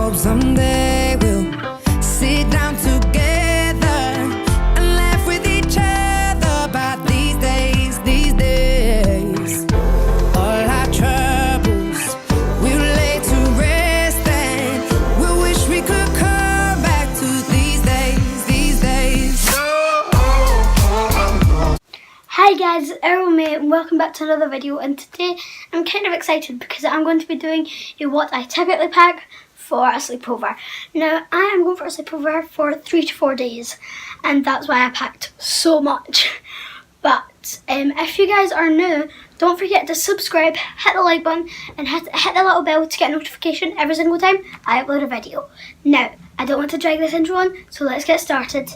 hope someday we'll sit down together and laugh with each other about these days, these days. All our troubles we'll lay to rest, and we'll wish we could come back to these days, these days. Hi guys, it's Errol and welcome back to another video, and today I'm kind of excited because I'm going to be doing what I typically pack for a sleepover. Now I am going for a sleepover for 3 to 4 days, and that's why I packed so much. But if you guys are new, don't forget to subscribe, hit the like button and hit the little bell to get a notification every single time I upload a video. Now I don't want to drag this intro on, so let's get started.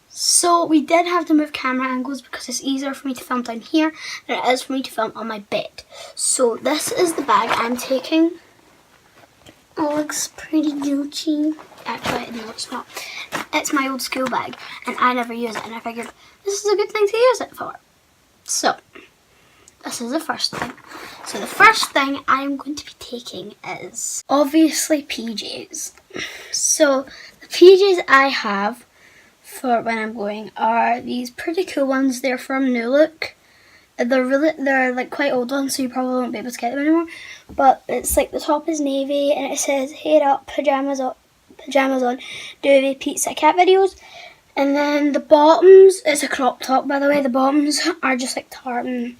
So we did have to move camera angles because it's easier for me to film down here than it is for me to film on my bed. So this is the bag I'm taking. It looks pretty Gucci. Actually, no, it's not. It's my old school bag and I never use it, and I figured this is a good thing to use it for. So this is the first thing. So the first thing I'm going to be taking is obviously PJs. So the PJs I have for when I'm going are these pretty cool ones. They're from New Look. They're like quite old ones, so you probably won't be able to get them anymore. But it's like the top is navy and it says "Head up, pajamas on, Duvy Pizza Cat videos." And then the bottoms, it's a crop top by the way. The bottoms are just like tartan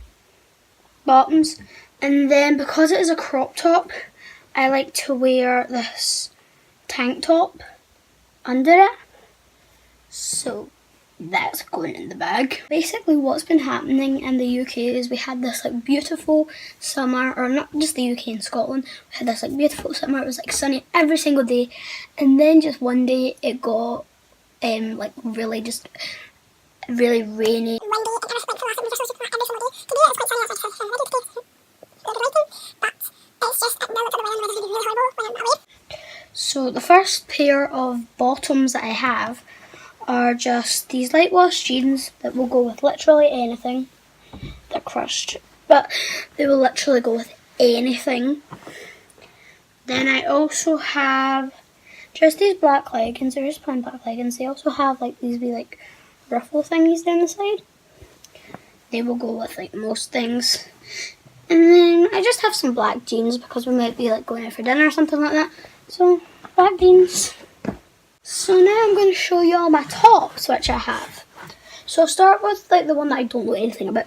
bottoms. And then because it is a crop top, I like to wear this tank top under it. So that's going in the bag. Basically what's been happening in the UK is we had this like beautiful summer, or not just the UK, in Scotland. We had this like beautiful summer. It was like sunny every single day, and then just one day it got like really rainy. One day it just went from every single day. Today it's quite sunny outside, so I'm ready to take but it's just now look at the way I'm really horrible when I'm away. So the first pair of bottoms that I have are just these light wash jeans that will go with literally anything. They're crushed, but they will literally go with anything. Then I also have just these black leggings. They're just plain black leggings. They also have like these wee like ruffle thingies down the side. They will go with like most things. And then I just have some black jeans because we might be like going out for dinner or something like that. So black jeans. So now I'm going to show you all my tops which I have. So I'll start with like the one that I don't know anything about.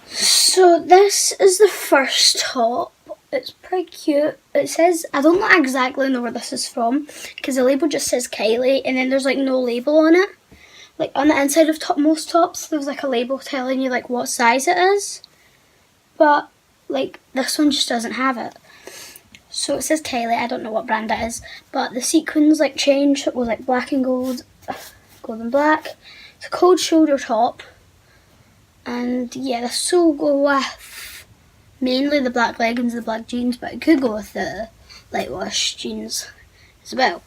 So this is the first top. It's pretty cute. It says, I don't exactly know where this is from because the label just says Kylie and then there's like no label on it. Like on the inside of most tops there's like a label telling you like what size it is. But like this one just doesn't have it. So it says Kylie, I don't know what brand that is, but the sequins like change. It was like black and gold, gold and black. It's a cold shoulder top, and yeah, this will go with mainly the black leggings and the black jeans, but it could go with the light wash jeans as well.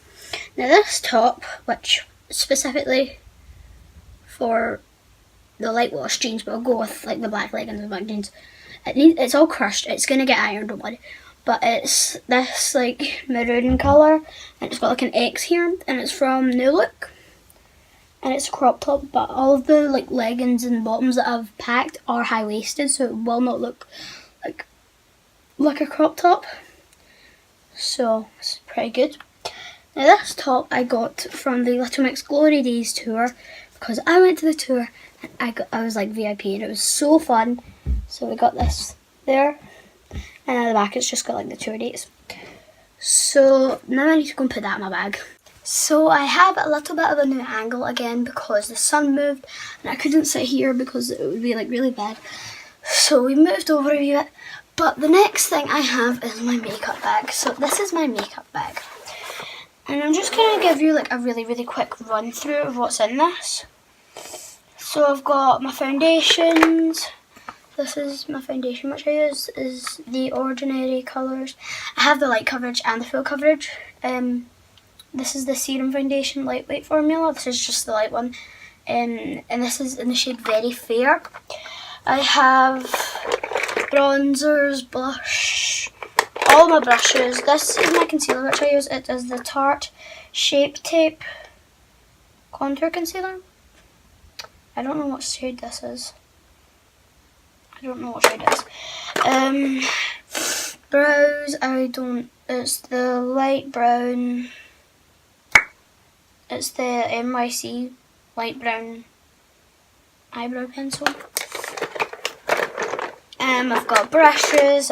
Now this top, which specifically for the light wash jeans, but I'll go with like the black leggings and the black jeans. It's all crushed. It's gonna get ironed, don't worry. But it's this like maroon colour, and it's got like an X here, and it's from New Look, and it's a crop top. But all of the like leggings and bottoms that I've packed are high waisted, so it will not look like a crop top. So it's pretty good. Now this top I got from the Little Mix Glory Days tour because I went to the tour and I was like VIP and it was so fun. So we got this there. And at the back it's just got like the tour dates. So now I need to go and put that in my bag. So I have a little bit of a new angle again because the sun moved and I couldn't sit here because it would be like really bad. So we moved over a bit. But the next thing I have is my makeup bag. So this is my makeup bag. And I'm just going to give you like a really quick run through of what's in this. So I've got my foundations. This is my foundation, which I use is the Ordinary colours. I have the light coverage and the full coverage. This is the Serum Foundation Lightweight formula. This is just the light one. And this is in the shade Very Fair. I have bronzers, blush, all my brushes. This is my concealer which I use. It is the Tarte Shape Tape Contour Concealer. I don't know what shade this is. Brows, it's the light brown. It's the NYC light brown eyebrow pencil. I've got brushes,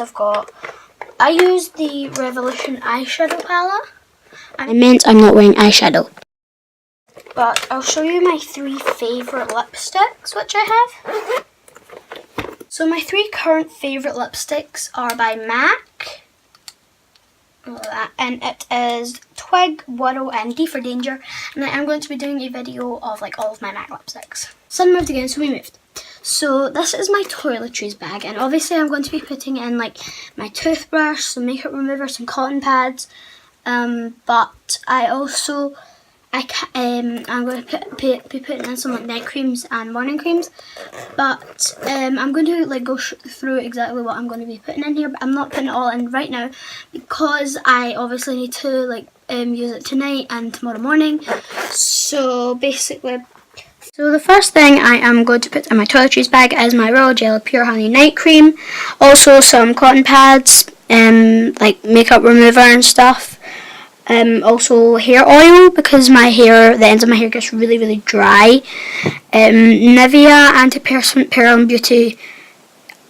I use the Revolution eyeshadow palette. I meant I'm not wearing eyeshadow. But I'll show you my 3 favourite lipsticks which I have. So my 3 current favourite lipsticks are by MAC. And it is Twig, Whirl and D for Danger. And I am going to be doing a video of like all of my MAC lipsticks. Sun moved again, so we moved. So this is my toiletries bag, and obviously I'm going to be putting in like my toothbrush, some makeup remover, some cotton pads. But I'm going to be putting in some like night creams and morning creams. But I'm going to like go through exactly what I'm going to be putting in here. But I'm not putting it all in right now because I obviously need to like use it tonight and tomorrow morning. So basically. So the first thing I am going to put in my toiletries bag is my Royal Jelly Pure Honey Night Cream. Also some cotton pads, like makeup remover and stuff. Also hair oil because the ends of my hair gets really, really dry. Nivea Antiperspirant Pearl and Beauty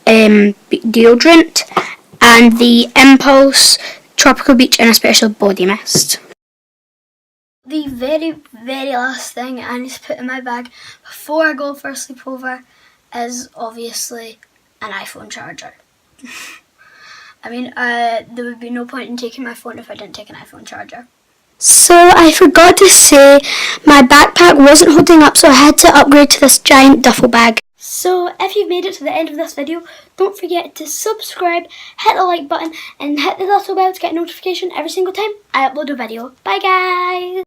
deodorant. And the Impulse Tropical Beach and a Special Body Mist. The very, very last thing I need to put in my bag before I go for a sleepover is obviously an iPhone charger. I mean, there would be no point in taking my phone if I didn't take an iPhone charger. So I forgot to say my backpack wasn't holding up, so I had to upgrade to this giant duffel bag. So if you've made it to the end of this video, don't forget to subscribe, hit the like button and hit the little bell to get a notification every single time I upload a video. Bye guys!